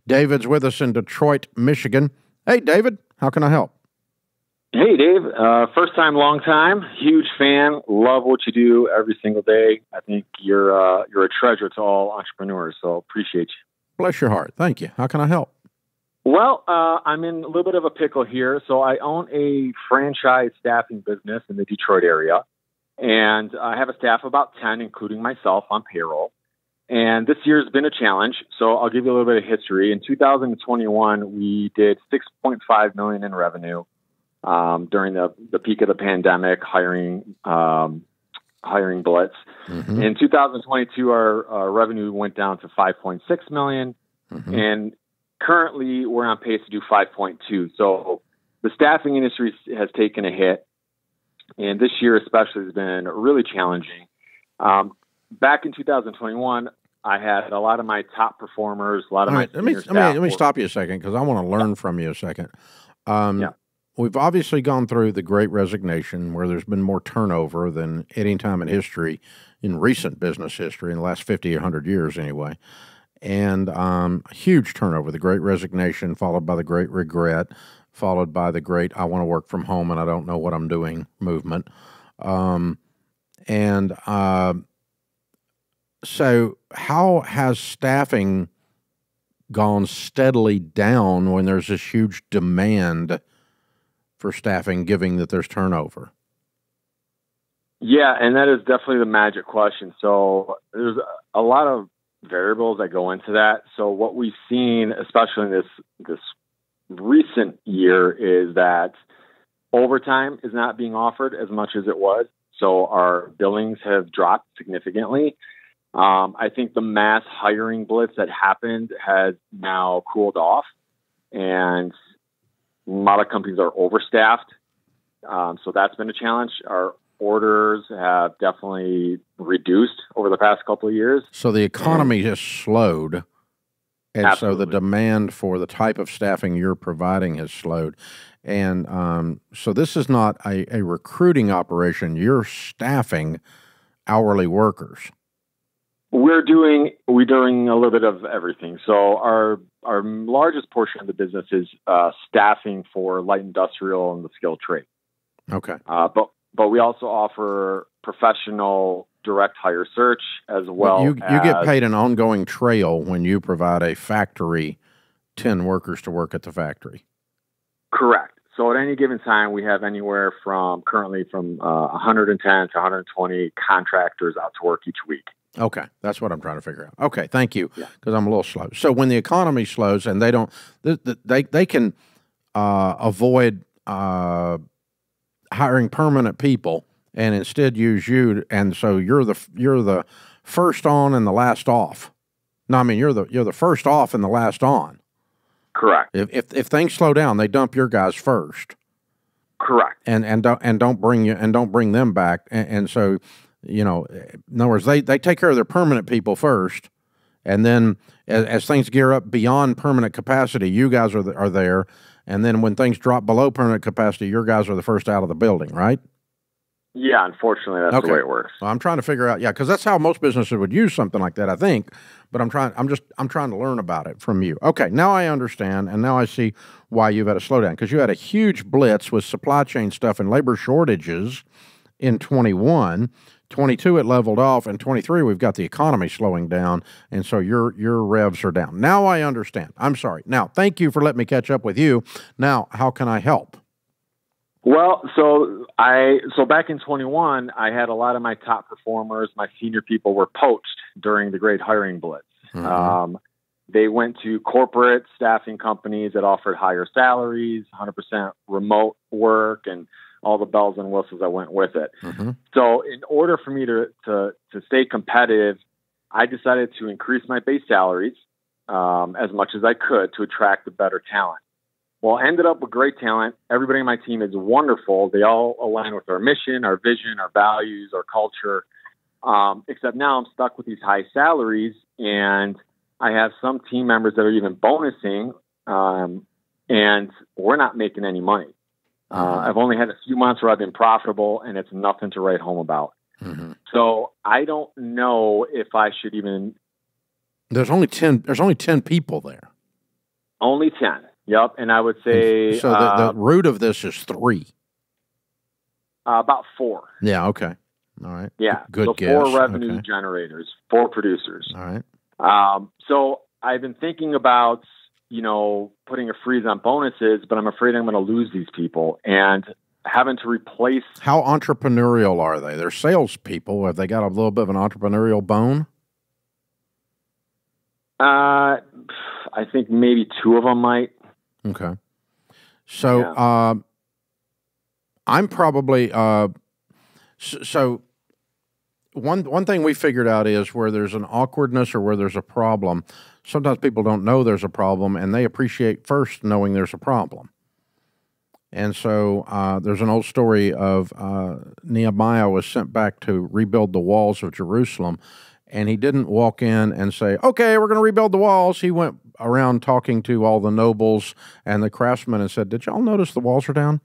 David's with us in Detroit, Michigan. Hey, David, how can I help? Hey, Dave. First time, long time. Huge fan. Love what you do every single day. I think you're a treasure to all entrepreneurs, so appreciate you. Bless your heart. Thank you. How can I help? Well, I'm in a little bit of a pickle here. So I own a franchise staffing business in the Detroit area, and I have a staff of about 10, including myself on payroll. And this year's been a challenge. So I'll give you a little bit of history. In 2021, we did $6.5 million in revenue during the peak of the pandemic, hiring blitz. Mm-hmm. In 2022, our revenue went down to $5.6 million. Mm-hmm. And currently, we're on pace to do 5.2. So the staffing industry has taken a hit, and this year especially has been really challenging. Back in 2021, I had a lot of my top performers, a lot of my senior staff. Let me stop you a second because I want to learn from you a second. Yeah. We've obviously gone through the Great Resignation, where there's been more turnover than any time in history, in recent business history, in the last 50 or 100 years anyway. And huge turnover, the Great Resignation, followed by the Great Regret, followed by the Great I want to work from home and I don't know what I'm doing movement. So how has staffing gone steadily down when there's this huge demand for staffing, given that there's turnover? Yeah, and that is definitely the magic question. So there's a lot of variables that go into that. So what we've seen, especially in this recent year, is that overtime is not being offered as much as it was. So our billings have dropped significantly. I think the mass hiring blitz that happened has now cooled off, and a lot of companies are overstaffed. So that's been a challenge. Our orders have definitely reduced over the past couple of years. So the economy has slowed, and Absolutely. So the demand for the type of staffing you're providing has slowed. And so this is not a recruiting operation. You're staffing hourly workers. We're doing a little bit of everything. So our largest portion of the business is staffing for light industrial and the skilled trade. Okay. But we also offer professional direct hire search as well. You get paid an ongoing trail when you provide a factory 10 workers to work at the factory. Correct. So at any given time, we have anywhere from 110 to 120 contractors out to work each week. Okay, that's what I'm trying to figure out. Okay, thank you, because I'm a little slow. So when the economy slows and they don't, they can avoid hiring permanent people and instead use you, and so you're the first on and the last off. No, I mean you're the first off and the last on. Correct. If things slow down, they dump your guys first. Correct. And don't bring them back, and so. You know, in other words, they take care of their permanent people first, and then as things gear up beyond permanent capacity, you guys are there, and then when things drop below permanent capacity, your guys are the first out of the building, right? Yeah, unfortunately, that's the way it works. Well, I'm trying to figure out, because that's how most businesses would use something like that, I think. But I'm trying to learn about it from you. Okay, now I understand, and now I see why you've had a slowdown, because you had a huge blitz with supply chain stuff and labor shortages in 21. 22 it leveled off, and 23 we've got the economy slowing down, and so your revs are down. Now I understand. I'm sorry. Now, thank you for letting me catch up with you. Now, how can I help? Well, so back in 21, I had a lot of my top performers, my senior people were poached during the great hiring blitz. Mm-hmm. They went to corporate staffing companies that offered higher salaries, 100% remote work, and all the bells and whistles that went with it. Mm-hmm. So in order for me to stay competitive, I decided to increase my base salaries as much as I could to attract the better talent. Well, I ended up with great talent. Everybody on my team is wonderful. They all align with our mission, our vision, our values, our culture. Except now I'm stuck with these high salaries, and I have some team members that are even bonusing, and we're not making any money. I've only had a few months where I've been profitable, and it's nothing to write home about. Mm-hmm. So I don't know if I should even. There's only 10 people there. Only 10. Yep. And I would say... So the root of this is 3. About 4. Yeah, okay. All right. Yeah. Good so guess. 4 revenue generators, 4 producers. All right. So I've been thinking about, putting a freeze on bonuses, but I'm afraid I'm going to lose these people and having to replace. How entrepreneurial are they? They're salespeople. Have they got a little bit of an entrepreneurial bone? I think maybe 2 of them might. Okay. So, I'm probably, so one thing we figured out is where there's an awkwardness or where there's a problem, sometimes people don't know there's a problem and they appreciate first knowing there's a problem. And so there's an old story of Nehemiah was sent back to rebuild the walls of Jerusalem, and he didn't walk in and say, okay, we're going to rebuild the walls. He went around talking to all the nobles and the craftsmen and said, did y'all notice the walls are down?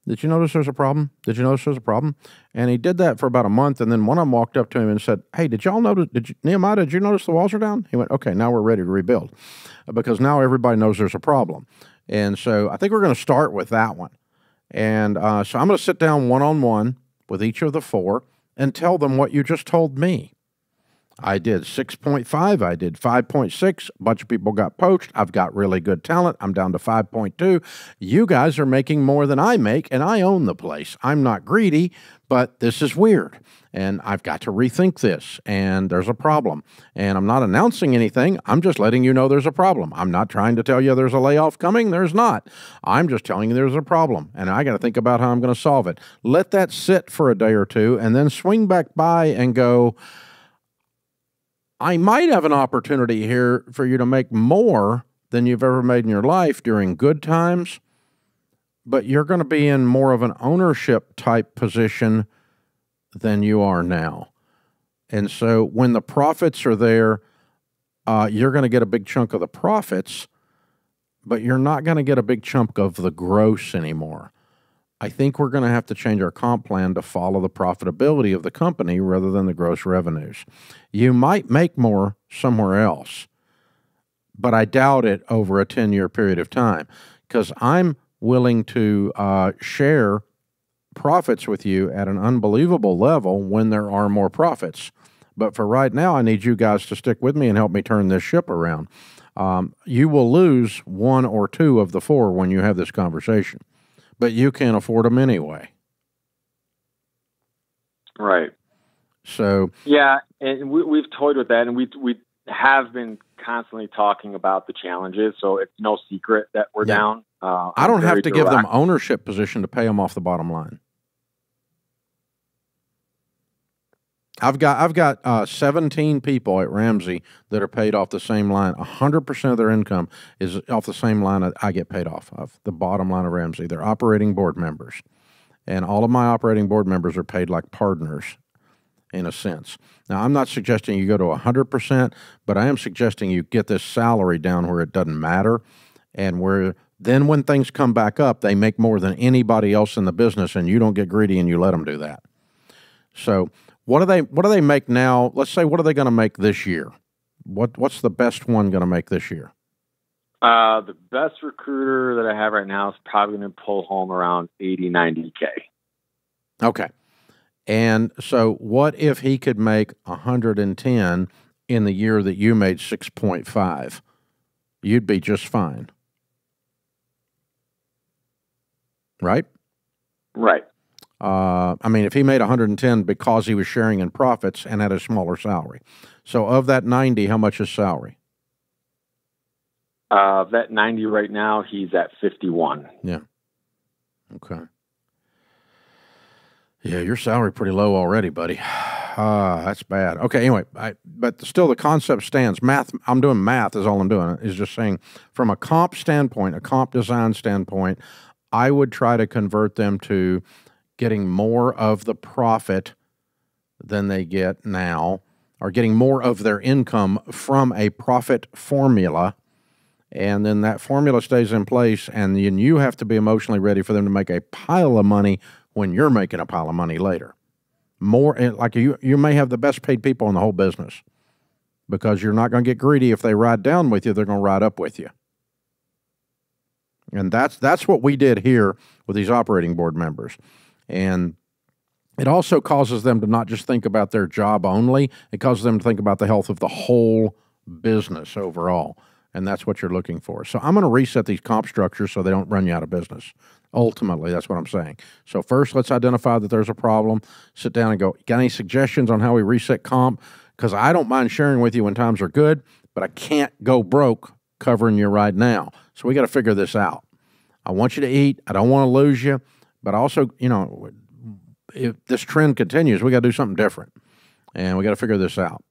Did you notice there's a problem? Did you notice there's a problem? And he did that for about a month, and then one of them walked up to him and said, hey, did y'all notice, Nehemiah, did you notice the walls are down? He went, okay, now we're ready to rebuild, because now everybody knows there's a problem. And so I think we're going to start with that one. And so I'm going to sit down one-on-one with each of the 4 and tell them what you just told me. I did 6.5. I did 5.6. A bunch of people got poached. I've got really good talent. I'm down to 5.2. You guys are making more than I make, and I own the place. I'm not greedy, but this is weird, and I've got to rethink this, and there's a problem. And I'm not announcing anything. I'm just letting you know there's a problem. I'm not trying to tell you there's a layoff coming. There's not. I'm just telling you there's a problem, and I got to think about how I'm going to solve it. Let that sit for a day or two, and then swing back by and go, I might have an opportunity here for you to make more than you've ever made in your life during good times, but you're going to be in more of an ownership type position than you are now. And so when the profits are there, you're going to get a big chunk of the profits, but you're not going to get a big chunk of the gross anymore. I think we're going to have to change our comp plan to follow the profitability of the company rather than the gross revenues. You might make more somewhere else, but I doubt it over a 10-year period of time, because I'm willing to share profits with you at an unbelievable level when there are more profits. But for right now, I need you guys to stick with me and help me turn this ship around. You will lose 1 or 2 of the 4 when you have this conversation, but you can't afford them anyway. Right. So yeah, and we've toyed with that, and we have been constantly talking about the challenges. So it's no secret that we're down. I don't have to give them ownership position to pay them off the bottom line. I've got 17 people at Ramsey that are paid off the same line. 100% of their income is off the same line I get paid off of, the bottom line of Ramsey. They're operating board members. And all of my operating board members are paid like partners in a sense. Now, I'm not suggesting you go to 100%, but I am suggesting you get this salary down where it doesn't matter, and where then when things come back up, they make more than anybody else in the business, and you don't get greedy and you let them do that. So what do they make now? Let's say, what are they going to make this year? What's the best one going to make this year? The best recruiter that I have right now is probably going to pull home around 80, 90K. Okay. And so what if he could make 110 in the year that you made 6.5? You'd be just fine. Right? Right. I mean, if he made 110 because he was sharing in profits and had a smaller salary. So of that 90, how much is salary? That 90 right now, he's at 51. Yeah. Okay. Yeah, your salary pretty low already, buddy. That's bad. Okay, anyway, but still the concept stands. Math, I'm doing math is all I'm doing, is just saying from a comp standpoint, a comp design standpoint, I would try to convert them to getting more of the profit than they get now, or getting more of their income from a profit formula, and then that formula stays in place, and then you have to be emotionally ready for them to make a pile of money when you're making a pile of money later. More, like you may have the best paid people in the whole business, because you're not going to get greedy. If they ride down with you, they're going to ride up with you. And that's what we did here with these operating board members. And it also causes them to not just think about their job only. It causes them to think about the health of the whole business overall. And that's what you're looking for. So I'm going to reset these comp structures so they don't run you out of business. Ultimately, that's what I'm saying. So first, let's identify that there's a problem. Sit down and go, got any suggestions on how we reset comp? Because I don't mind sharing with you when times are good, but I can't go broke covering you right now. So we got to figure this out. I want you to eat. I don't want to lose you. But also, if this trend continues, we got to do something different. And we got to figure this out.